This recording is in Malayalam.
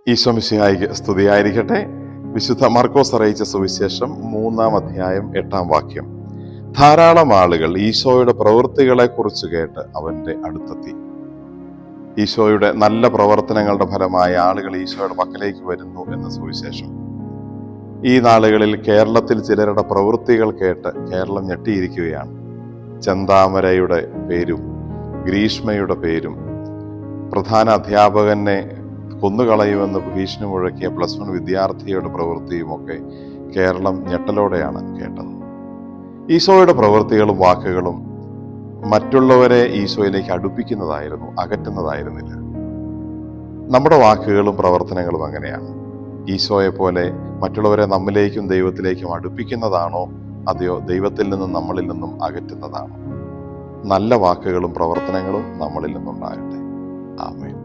ഈശോ മിശിഹായിക്ക് സ്തുതിയായിരിക്കട്ടെ. വിശുദ്ധ മർക്കോസ് അറിയിച്ച സുവിശേഷം 3-ാം അധ്യായം 8-ാം വാക്യം. ധാരാളം ആളുകൾ ഈശോയുടെ പ്രവൃത്തികളെ കുറിച്ച് കേട്ട് അവന്റെ അടുത്തെത്തി. ഈശോയുടെ നല്ല പ്രവർത്തനങ്ങളുടെ ഫലമായി ആളുകൾ ഈശോയുടെ പക്കലേക്ക് വരുന്നു എന്ന സുവിശേഷം. ഈ നാളുകളിൽ കേരളത്തിൽ ചിലരുടെ പ്രവൃത്തികൾ കേട്ട് കേരളം ഞെട്ടിയിരിക്കുകയാണ്. ചെന്താമരയുടെ പേരും ഗ്രീഷ്മയുടെ പേരും പ്രധാന അധ്യാപകനെ കൊന്നുകളയുമെന്ന് ഭീഷണി മുഴക്കിയ +1 വിദ്യാർത്ഥിയുടെ പ്രവൃത്തിയുമൊക്കെ കേരളം ഞെട്ടലോടെയാണ് കേട്ടത്. ഈശോയുടെ പ്രവൃത്തികളും വാക്കുകളും മറ്റുള്ളവരെ ഈശോയിലേക്ക് അടുപ്പിക്കുന്നതായിരുന്നു, അകറ്റുന്നതായിരുന്നില്ല. നമ്മുടെ വാക്കുകളും പ്രവർത്തനങ്ങളും അങ്ങനെയാണ്. ഈശോയെ പോലെ മറ്റുള്ളവരെ നമ്മിലേക്കും ദൈവത്തിലേക്കും അടുപ്പിക്കുന്നതാണോ, അതെയോ ദൈവത്തിൽ നിന്നും നമ്മളിൽ നിന്നും അകറ്റുന്നതാണോ? നല്ല വാക്കുകളും പ്രവർത്തനങ്ങളും നമ്മളിൽ നിന്നുണ്ടാകട്ടെ. ആമേൻ.